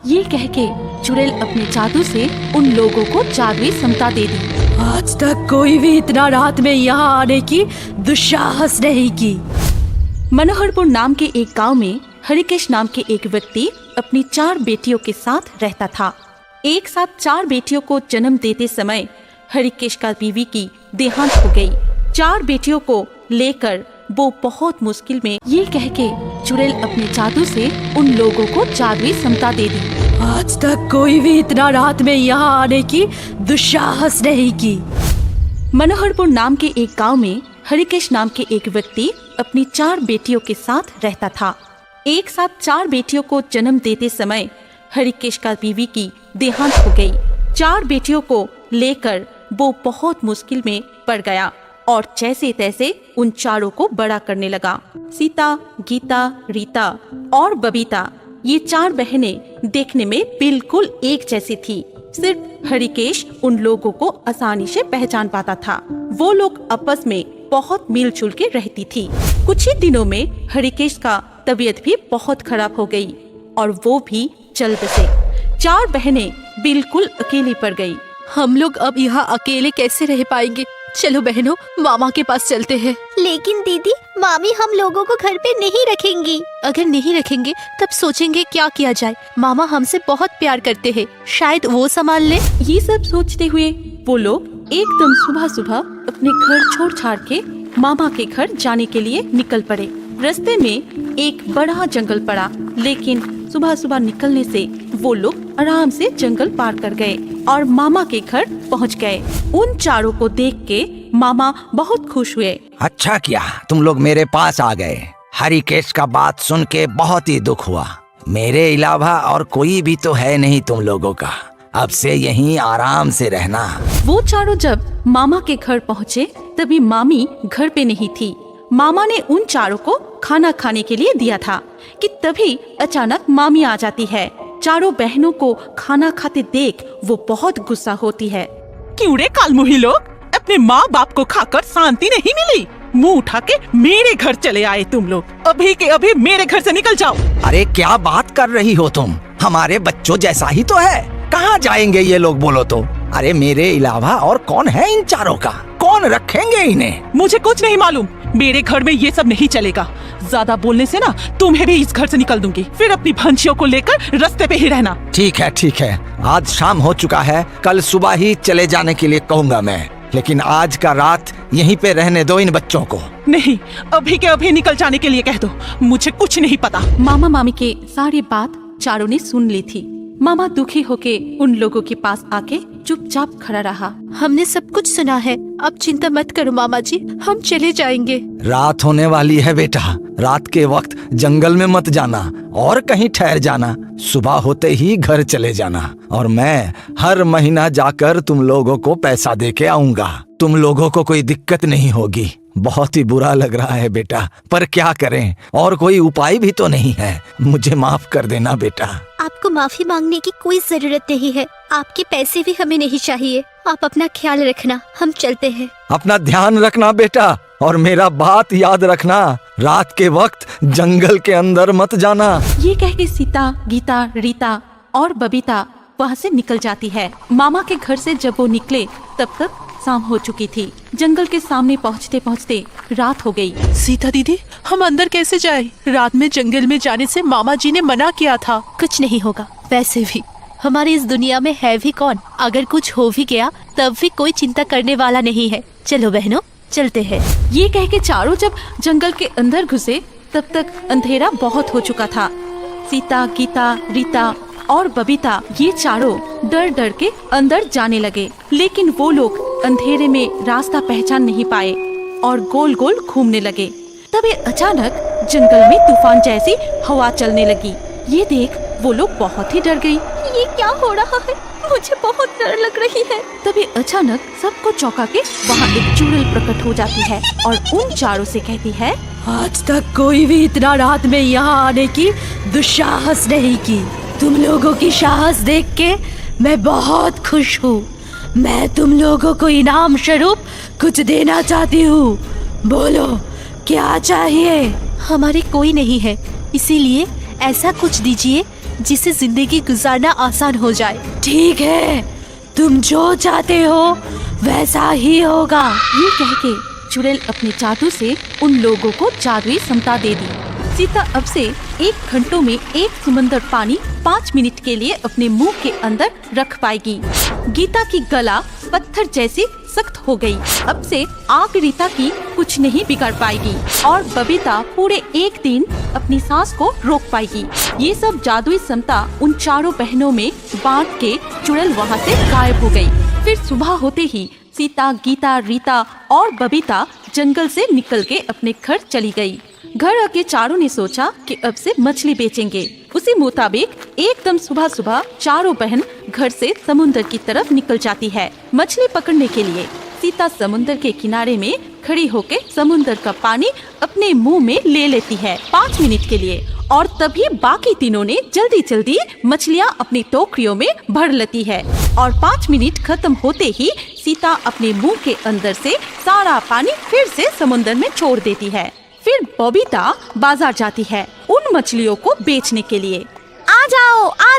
ये कह के चुड़ैल अपने जादू से उन लोगों को जादुई समता दे दी। आज तक कोई भी इतना रात में यहाँ आने की दुस्साहस नहीं की। मनोहरपुर नाम के एक गांव में हरिकेश नाम के एक व्यक्ति अपनी 4 बेटियों के साथ रहता था। एक साथ 4 बेटियों को जन्म देते समय हरिकेश का बीवी की देहांत हो गई। 4 बेटियों को लेकर वो बहुत मुश्किल में ये कह के चुड़ैल अपने जादू से उन लोगों को जादुई समता दे दी। आज तक कोई भी इतना रात में यहाँ आने की दुस्साहस नहीं की। मनोहरपुर नाम के एक गांव में हरिकेश नाम के एक व्यक्ति अपनी 4 बेटियों के साथ रहता था। एक साथ 4 बेटियों को जन्म देते समय हरिकेश का बीवी की देहांत हो गई। 4 बेटियों को लेकर वो बहुत मुश्किल में पड़ गया और जैसे तैसे उन 4 को बड़ा करने लगा। सीता, गीता, रीता और बबीता ये 4 बहनें देखने में बिल्कुल एक जैसी थी। सिर्फ हरिकेश उन लोगों को आसानी से पहचान पाता था। वो लोग आपस में बहुत मिलजुल के रहती थी। कुछ ही दिनों में हरिकेश का तबीयत भी बहुत खराब हो गई और वो भी चल बसे। 4 बहनें बिल्कुल अकेली पड़ गई। हम लोग अब यहाँ अकेले कैसे रह पाएंगे? चलो बहनों, मामा के पास चलते हैं। लेकिन दीदी, मामी हम लोगों को घर पे नहीं रखेंगी। अगर नहीं रखेंगे तब सोचेंगे क्या किया जाए। मामा हमसे बहुत प्यार करते हैं, शायद वो संभाल ले। ये सब सोचते हुए वो लोग एकदम सुबह सुबह अपने घर छोड़ छाड़ के मामा के घर जाने के लिए निकल पड़े। रास्ते में एक बड़ा जंगल पड़ा, लेकिन सुबह सुबह निकलने से वो लोग आराम से जंगल पार कर गए और मामा के घर पहुंच गए। उन 4 को देख के मामा बहुत खुश हुए। अच्छा किया तुम लोग मेरे पास आ गए। हरिकेश का बात सुन के बहुत ही दुख हुआ। मेरे अलावा और कोई भी तो है नहीं तुम लोगों का। अब से यहीं आराम से रहना। वो 4 जब मामा के घर पहुँचे तभी मामी घर पे नहीं थी। मामा ने उन 4 को खाना खाने के लिए दिया था कि तभी अचानक मामी आ जाती है। 4 बहनों को खाना खाते देख वो बहुत गुस्सा होती है। क्यों कालमुही लोग, अपने माँ बाप को खाकर शांति नहीं मिली? मुंह उठा के मेरे घर चले आए तुम लोग। अभी के अभी मेरे घर से निकल जाओ। अरे क्या बात कर रही हो तुम? हमारे बच्चों जैसा ही तो है। कहाँ जाएंगे ये लोग बोलो तो? अरे मेरे अलावा और कौन है इन 4 का? कौन रखेंगे इन्हें? मुझे कुछ नहीं मालूम। मेरे घर में ये सब नहीं चलेगा। ज्यादा बोलने से ना तुम्हें भी इस घर से निकल दूंगी। फिर अपनी भंसियों को लेकर रास्ते पे ही रहना। ठीक है। आज शाम हो चुका है, कल सुबह ही चले जाने के लिए कहूँगा मैं। लेकिन आज का रात यहीं पे रहने दो इन बच्चों को। नहीं, अभी के अभी निकल जाने के लिए कह दो। मुझे कुछ नहीं पता। मामा मामी के सारी बात 4 ने सुन ली थी। मामा दुखी होके उन लोगों के पास आके चुपचाप खड़ा रहा। हमने सब कुछ सुना है, अब चिंता मत करो मामा जी, हम चले जाएंगे। रात होने वाली है बेटा। रात के वक्त जंगल में मत जाना और कहीं ठहर जाना। सुबह होते ही घर चले जाना और मैं हर महीना जाकर तुम लोगों को पैसा दे के आऊंगा। तुम लोगों को कोई दिक्कत नहीं होगी। बहुत ही बुरा लग रहा है बेटा, पर क्या करें, और कोई उपाय भी तो नहीं है। मुझे माफ कर देना बेटा। आपको माफी मांगने की कोई जरूरत नहीं है। आपके पैसे भी हमें नहीं चाहिए। आप अपना ख्याल रखना, हम चलते हैं। अपना ध्यान रखना बेटा, और मेरा बात याद रखना, रात के वक्त जंगल के अंदर मत जाना। ये कह के सीता, गीता, रीता और बबीता वहाँ से निकल जाती है। मामा के घर से जब वो निकले तब तक शाम हो चुकी थी। जंगल के सामने पहुँचते पहुँचते रात हो गई। सीता दीदी, हम अंदर कैसे जाए? रात में जंगल में जाने से मामा जी ने मना किया था। कुछ नहीं होगा। वैसे भी हमारी इस दुनिया में है भी कौन? अगर कुछ हो भी गया तब भी कोई चिंता करने वाला नहीं है। चलो बहनों, चलते हैं। ये कह के 4 जब जंगल के अंदर घुसे तब तक अंधेरा बहुत हो चुका था। सीता, गीता, रीता और बबीता ये 4 डर डर के अंदर जाने लगे, लेकिन वो लोग अंधेरे में रास्ता पहचान नहीं पाए और गोल गोल घूमने लगे। तभी अचानक जंगल में तूफान जैसी हवा चलने लगी। ये देख वो लोग बहुत ही डर गई। ये क्या हो रहा है? मुझे बहुत डर लग रही है। तभी अचानक सबको चौंका के वहाँ एक चुड़ैल प्रकट हो जाती है और उन 4 से कहती है, आज तक कोई भी इतना रात में यहाँ आने की दुस्साहस नहीं की। तुम लोगों की साहस देख के मैं बहुत खुश हूँ। मैं तुम लोगों को इनाम स्वरूप कुछ देना चाहती हूँ। बोलो क्या चाहिए? हमारे कोई नहीं है, इसीलिए ऐसा कुछ दीजिए जिससे जिंदगी गुजारना आसान हो जाए। ठीक है, तुम जो चाहते हो वैसा ही होगा। ये कह के चुड़ैल अपने जादू से उन लोगों को जादुई समता दे दी। सीता अब से 1 घंटों में 1 समंदर पानी 5 मिनट के लिए अपने मुंह के अंदर रख पाएगी। गीता की गला पत्थर जैसी सख्त हो गई। अब से आग रीता की कुछ नहीं बिगाड़ पाएगी और बबीता पूरे 1 दिन अपनी सांस को रोक पाएगी। ये सब जादुई समता उन चारों बहनों में बांट के चुड़ैल वहाँ से गायब हो गई। फिर सुबह होते ही सीता, गीता, रीता और बबीता जंगल से निकल के अपने घर चली गई। घर आके चारों ने सोचा कि अब से मछली बेचेंगे। उसी मुताबिक एकदम सुबह सुबह चारों बहन घर से समुद्र की तरफ निकल जाती है मछली पकड़ने के लिए। सीता समुद्र के किनारे में खड़ी होकर समुद्र का पानी अपने मुंह में ले लेती है 5 मिनट के लिए और तभी बाकी तीनों ने जल्दी जल्दी मछलियाँ अपनी टोकरियों में भर लेती है और 5 मिनट खत्म होते ही सीता अपने मुंह के अंदर से सारा पानी फिर से समुद्र में छोड़ देती है। फिर बबीता बाजार जाती है उन मछलियों को बेचने के लिए। आ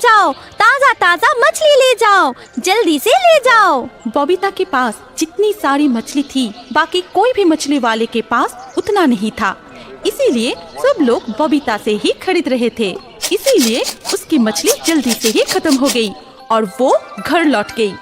जाओ, ताजा ताजा मछली ले जाओ, जल्दी से ले जाओ। बबीता के पास जितनी सारी मछली थी बाकी कोई भी मछली वाले के पास उतना नहीं था, इसीलिए सब लोग बबीता से ही खरीद रहे थे। इसीलिए उसकी मछली जल्दी से ही खत्म हो गई और वो घर लौट गई।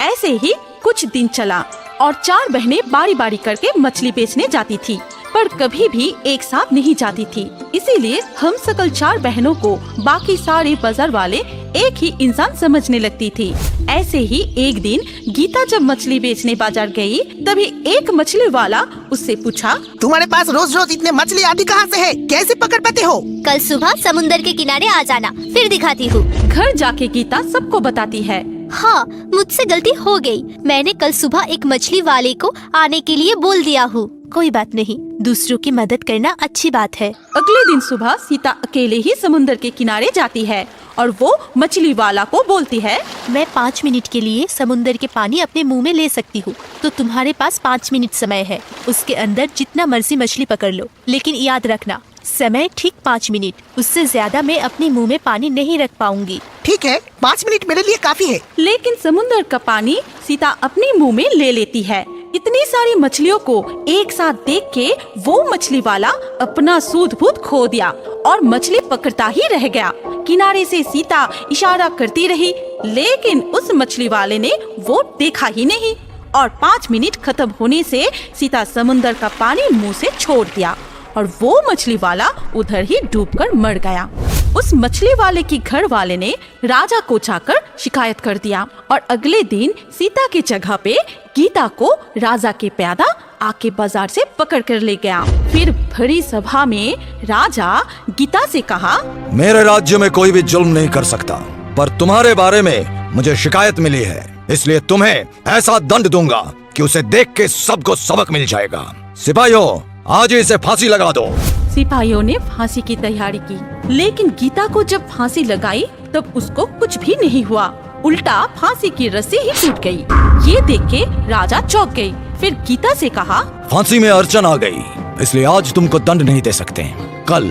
ऐसे ही कुछ दिन चला और 4 बहनें बारी बारी करके मछली बेचने जाती थी पर कभी भी एक साथ नहीं जाती थी। इसीलिए हम सकल 4 बहनों को बाकी सारे बाजार वाले एक ही इंसान समझने लगती थी। ऐसे ही एक दिन गीता जब मछली बेचने बाजार गई तभी एक मछली वाला उससे पूछा, तुम्हारे पास रोज रोज इतने मछली आती कहाँ से है? कैसे पकड़ पाते हो? कल सुबह समुंदर के किनारे आ जाना, फिर दिखाती हूँ। घर जाके गीता सबको बताती है। हाँ, मुझसे गलती हो गई। मैंने कल सुबह एक मछली वाले को आने के लिए बोल दिया हूँ। कोई बात नहीं, दूसरों की मदद करना अच्छी बात है। अगले दिन सुबह सीता अकेले ही समुद्र के किनारे जाती है और वो मछली वाला को बोलती है, मैं 5 मिनट के लिए समुद्र के पानी अपने मुंह में ले सकती हूँ, तो तुम्हारे पास 5 मिनट समय है। उसके अंदर जितना मर्जी मछली पकड़ लो, लेकिन याद रखना समय ठीक 5 मिनट, उससे ज्यादा मैं अपने मुंह में पानी नहीं रख पाऊंगी। ठीक है, 5 मिनट मेरे लिए काफी है। लेकिन समुद्र का पानी सीता अपने मुंह में ले लेती है। इतनी सारी मछलियों को एक साथ देख के वो मछली वाला अपना सूद बूद खो दिया और मछली पकड़ता ही रह गया। किनारे से सीता इशारा करती रही लेकिन उस मछली वाले ने वो देखा ही नहीं और 5 मिनट खत्म होने से सीता समुद्र का पानी मुंह से छोड़ दिया और वो मछली वाला उधर ही डूबकर मर गया। उस मछली वाले की घर वाले ने राजा को जाकर शिकायत कर दिया और अगले दिन सीता की जगह पे गीता को राजा के प्यादा आके बाजार से पकड़ कर ले गया। फिर भरी सभा में राजा गीता से कहा, मेरे राज्य में कोई भी जुल्म नहीं कर सकता, पर तुम्हारे बारे में मुझे शिकायत मिली है, इसलिए तुम्हें ऐसा दंड दूंगा कि उसे देख के सबको सबक मिल जाएगा। सिपाहियों, आज इसे फांसी लगा दो। सिपाहियों ने फांसी की तैयारी की लेकिन गीता को जब फांसी लगाई तब उसको कुछ भी नहीं हुआ, उल्टा फांसी की रस्सी ही टूट गई। ये देख के राजा चौंक गई। फिर गीता से कहा, फांसी में अड़चन आ गई, इसलिए आज तुमको दंड नहीं दे सकते, कल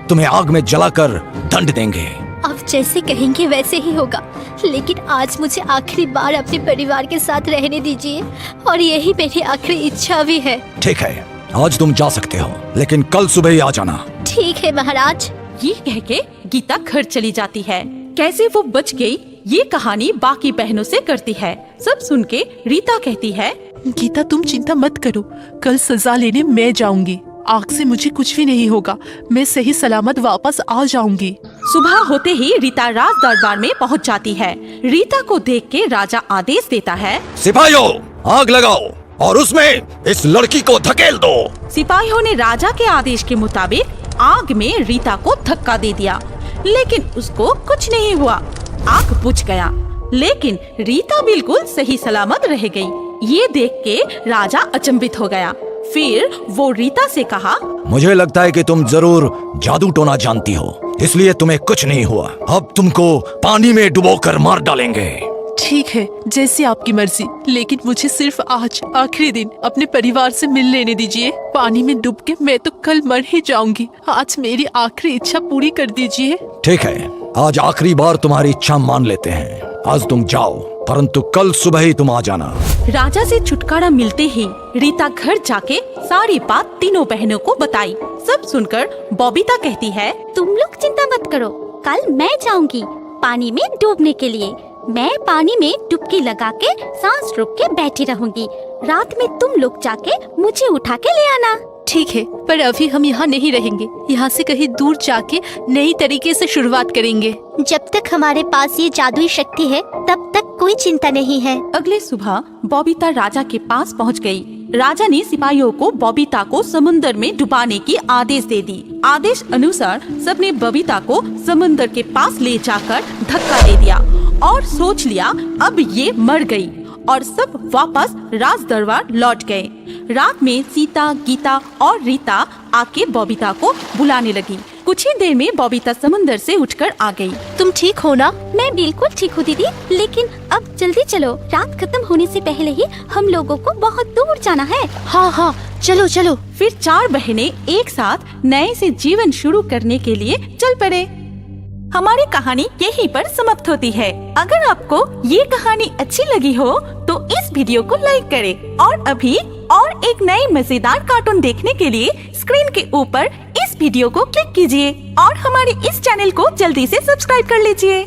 तुम्हें आग में जलाकर दंड देंगे। अब जैसे कहेंगे वैसे ही होगा, लेकिन आज मुझे आखिरी बार अपने परिवार के साथ रहने दीजिए और यही मेरी आखिरी इच्छा भी है। ठीक है, आज तुम जा सकते हो, लेकिन कल सुबह ही आ जाना। ठीक है महाराज। ये कह के गीता घर चली जाती है। कैसे वो बच गई ये कहानी बाकी बहनों से करती है। सब सुन के रीता कहती है, गीता तुम चिंता मत करो, कल सजा लेने मैं जाऊंगी। आग से मुझे कुछ भी नहीं होगा, मैं सही सलामत वापस आ जाऊंगी। सुबह होते ही रीता राज दरबार में पहुंच जाती है। रीता को देख के राजा आदेश देता है, सिपाहियों, आग लगाओ और उसमें इस लड़की को धकेल दो। सिपाहियों ने राजा के आदेश के मुताबिक आग में रीता को धक्का दे दिया लेकिन उसको कुछ नहीं हुआ, आग बुझ गया। लेकिन रीता बिल्कुल सही सलामत रह गई। ये देख के राजा अचंभित हो गया। फिर वो रीता से कहा, मुझे लगता है कि तुम जरूर जादू टोना जानती हो, इसलिए तुम्हें कुछ नहीं हुआ। अब तुमको पानी में डुबोकर मार डालेंगे। ठीक है, जैसी आपकी मर्जी, लेकिन मुझे सिर्फ आज आखिरी दिन अपने परिवार से मिल लेने दीजिए। पानी में डूब के मैं तो कल मर ही जाऊंगी। आज मेरी आखिरी इच्छा पूरी कर दीजिए। ठीक है, आज आखिरी बार तुम्हारी इच्छा मान लेते हैं। आज तुम जाओ, परंतु कल सुबह ही तुम आ जाना। राजा से छुटकारा मिलते ही रीता घर जाके सारी बात तीनों बहनों को बताई। सब सुनकर बबीता कहती है, तुम लोग चिंता मत करो, कल मैं जाऊंगी पानी में डूबने के लिए। मैं पानी में डुबकी लगा के सांस रोक के बैठी रहूंगी। रात में तुम लोग जाके मुझे उठा के ले आना। ठीक है, पर अभी हम यहाँ नहीं रहेंगे। यहाँ से कहीं दूर जाके नई तरीके से शुरुआत करेंगे। जब तक हमारे पास ये जादुई शक्ति है तब तक कोई चिंता नहीं है। अगले सुबह बबीता राजा के पास पहुंच गई। राजा ने सिपाहियों को बबीता को समुद्र में डुबाने की आदेश दे दी। आदेश अनुसार सबने बबीता को समुद्र के पास ले जाकर धक्का दे दिया और सोच लिया अब ये मर गई, और सब वापस राज दरबार लौट गए। रात में सीता, गीता और रीता आके बबीता को बुलाने लगी। कुछ ही देर में बबीता समुद्र से उठकर आ गई। तुम ठीक हो ना? मैं बिल्कुल ठीक हूँ दीदी, लेकिन अब जल्दी चलो, रात खत्म होने से पहले ही हम लोगों को बहुत दूर जाना है। हाँ, चलो चलो। फिर चार बहनें एक साथ नए से जीवन शुरू करने के लिए चल पड़े। हमारी कहानी यहीं पर समाप्त होती है। अगर आपको ये कहानी अच्छी लगी हो तो इस वीडियो को लाइक करें और अभी और एक नई मजेदार कार्टून देखने के लिए स्क्रीन के ऊपर इस वीडियो को क्लिक कीजिए और हमारे इस चैनल को जल्दी से सब्सक्राइब कर लीजिए।